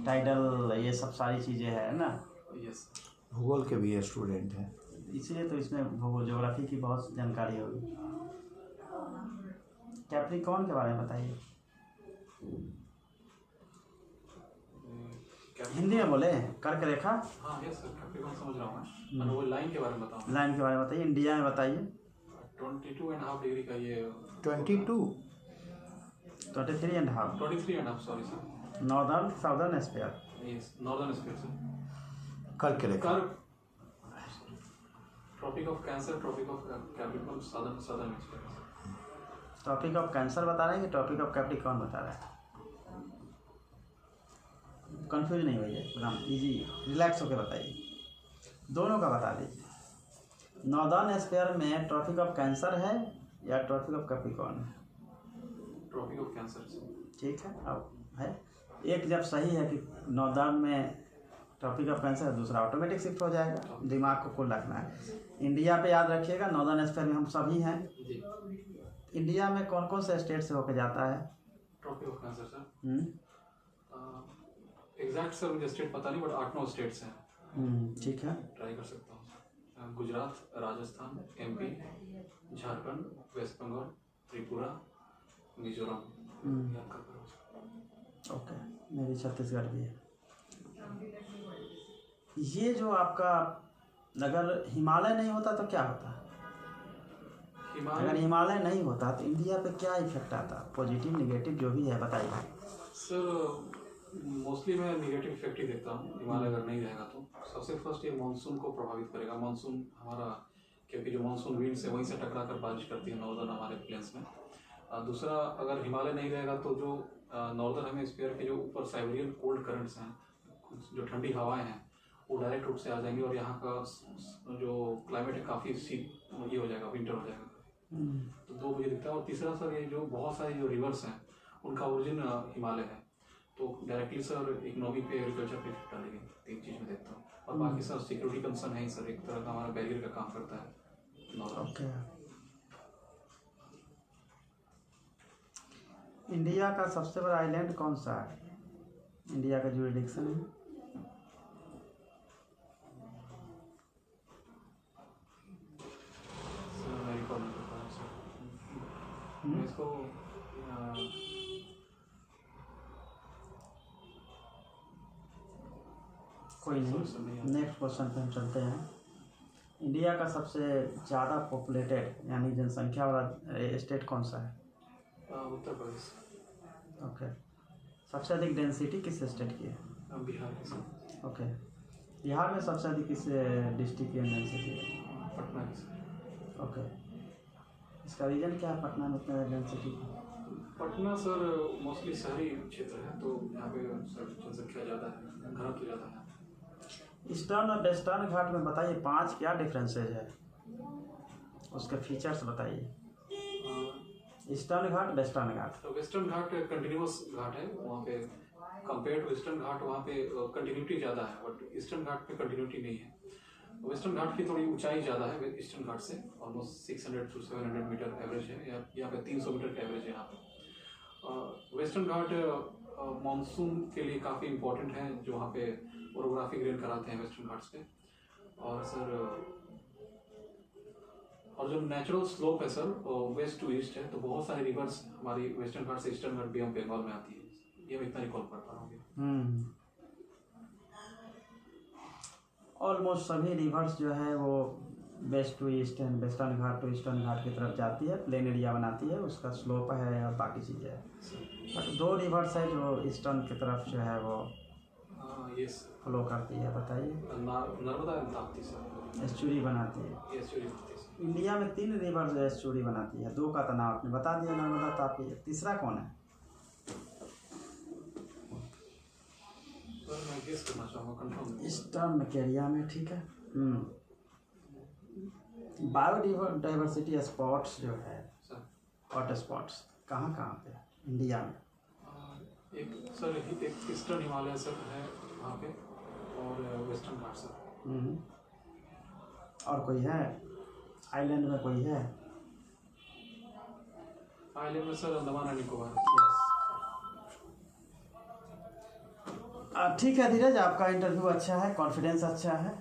Tidal, ये सब सारी चीज़ें हैं ना। यस। भूगोल के भी स्टूडेंट हैं, इसलिए तो इसमें भूगोल ज्योग्राफी की बहुत जानकारी होगी। कैप्रिकॉर्न के बारे में बताइए, हिंदी में बोले। कर्क रेखा। हाँ यस सर, कैप्रिकॉर्न समझ रहा हूँ मैं। वो लाइन के बारे में बताऊँ? लाइन के बारे में बताइए, इंडिया में बताइए। 22.5 डिग्री का ये 22 23.5 23.5 sorry sir. Northern southern sphere. Yes, northern sphere sir. कर्क रेखा। Tropic of cancer, tropic of capricorn, southern sphere. Topic of cancer बता रहे हैं कि टॉपिक ऑफ कैप्रिकॉर्न बता रहे हैं? कंफ्यूज नहीं होइए, एकदम इजी रिलैक्स होकर बताइए, दोनों का बता दीजिए। नॉर्दर्न स्फीयर में ट्रॉपिक ऑफ कैंसर है या ट्रॉपिक ऑफ कैप्रिकॉर्न है? Tropic of Cancer. ठीक है, अब है एक जब सही है कि नॉर्दर्न में ट्रॉपिक ऑफ कैंसर है, दूसरा ऑटोमेटिक शिफ्ट हो जाएगा। दिमाग को कुल रखना है। इंडिया पे याद रखिएगा, नॉर्दर्न स्फीयर में हम सभी हैं। इंडिया में कौन कौन से स्टेट से होकर जाता है Tropic of Cancer sir? Exact sir मुझे स्टेट पता नहीं, बट 8-9 स्टेट्स हैं। ठीक है, ट्राई कर सकता हूँ। Gujarat, Rajasthan, MP, Jharkhand, West Bengal, Tripura, Mizoram. Okay, मेरी छत्तीसगढ़ भी है। ये जो आपका, अगर हिमालय नहीं होता तो क्या होता? अगर हिमालय नहीं होता तो इंडिया पे क्या इफेक्ट आता? पॉजिटिव नेगेटिव जो भी है बताइए सर। मोस्टली मैं नेगेटिव इफेक्ट ही देखता हूँ हिमालय अगर नहीं रहेगा तो। सबसे फर्स्ट ये मानसून को प्रभावित करेगा। मानसून हमारा, क्योंकि जो मानसून विंड से वहीं से टकरा कर बारिश करती है नॉर्दर्न हमारे प्लेन्स में। दूसरा, अगर हिमालय नहीं रहेगा तो जो नॉर्दर्न हेमिस्फीयर के जो ऊपर साइबेरियन कोल्ड करंट्स हैं, जो ठंडी हवाएं हैं, वो डायरेक्ट रूप से आ जाएंगी और यहाँ का जो क्लाइमेट है काफ़ी ये हो जाएगा, विंटर हो जाएगा। तो दो मुझे दिखता है। और तीसरा सर, ये जो बहुत सारे जो रिवर्स हैं उनका ओरिजिन हिमालय है, तो डायरेक्टली सर इकोनॉमी पे, एग्रीकल्चर पे इफेक्ट डालेगी। 3 चीज़ में देखता हूँ। और बाकी सर सिक्योरिटी कंसर्न है ही सर, एक तरह का हमारा बैरियर का काम करता है। ओके। इंडिया का सबसे बड़ा आइलैंड कौन सा है? इंडिया का ज्यूरिडिक्शन है। इसको कोई नहीं, नेक्स्ट क्वेश्चन पे हम चलते हैं। इंडिया का सबसे ज़्यादा पॉपुलेटेड यानी जनसंख्या वाला स्टेट कौन सा है? उत्तर प्रदेश। ओके। सबसे अधिक डेंसिटी किस स्टेट की है? बिहार की। ओके। बिहार में सबसे अधिक किस डिस्ट्रिक्ट की डेंसिटी है? पटना की। ओके। इसका रीजन क्या है पटना में इतना डेंसिटी? पटना सर मोस्टली शहरी क्षेत्र है, तो यहाँ पे सर जनसंख्या ज़्यादा है, घनत्व ज़्यादा है। ईस्टर्न और वेस्टर्न घाट में बताइए 5 क्या डिफरेंसेज है, उसके फीचर्स बताइए। ईस्टर्न घाट, वेस्टर्न घाट। तो वेस्टर्न घाट कंटिन्यूस घाट है, वहाँ पे कंपेयर टू ईस्टर्न घाट वहाँ पे कंटिन्यूटी ज़्यादा है, बट ईस्टर्न घाट पे कंटिन्यूटी नहीं है। वेस्टर्न घाट की थोड़ी ऊंचाई ज़्यादा है ईस्टर्न घाट से, ऑलमोस्ट 600 to 700 मीटर एवरेज है, या यहाँ पे 300 मीटर का एवरेज है यहाँ पे। वेस्टर्न घाट मानसून के लिए काफ़ी इम्पोर्टेंट है, जो वहाँ पे ओरोग्राफिक रेन कराते हैं वेस्टर्न घाट्स पे। और सर, और जो नेचुरल स्लोप है सर वेस्ट टू ईस्ट है, तो बहुत सारे रिवर्स हमारी वेस्टर्न घाट से ईस्टर्न घाट भी हम बंगाल में आती है। ये मैं इतना रिकॉल कर पा रहा हूँ। ऑलमोस्ट सभी रिवर्स जो है वो west to east and western Ghat to eastern Ghat की तरफ जाती है, प्लेन एरिया बनाती है, उसका स्लोप है और बाकी चीज़ें है। बट 2 रिवर्स है जो ईस्टर्न की तरफ जो है वो फ्लो करती है, बताइए। Narmada and Tapti sir estuary बनाती है। एस्चुरी बनाती है। इंडिया में 3 रिवर्स एस्चुरी बनाती है, 2 का तो नाम आपने बता दिया, नर्मदा ताप्ती। तीसरा कौन है? सर मैं गेस करना चाहूँगा, कंफर्म। ईस्टर्न के एरिया में, ठीक है। बायोडाइवर्सिटी स्पॉट्स जो है, हॉट स्पॉट्स कहाँ कहाँ पे इंडिया में? एक सर एक ईस्टर्न हिमालय सर है वहाँ पे, और वेस्टर्न घाट सर। और कोई है आइलैंड में? कोई है आइलैंड में sir? Andaman and Nicobar. Yes. ठीक है धीरज, आपका इंटरव्यू अच्छा है, कॉन्फिडेंस अच्छा है,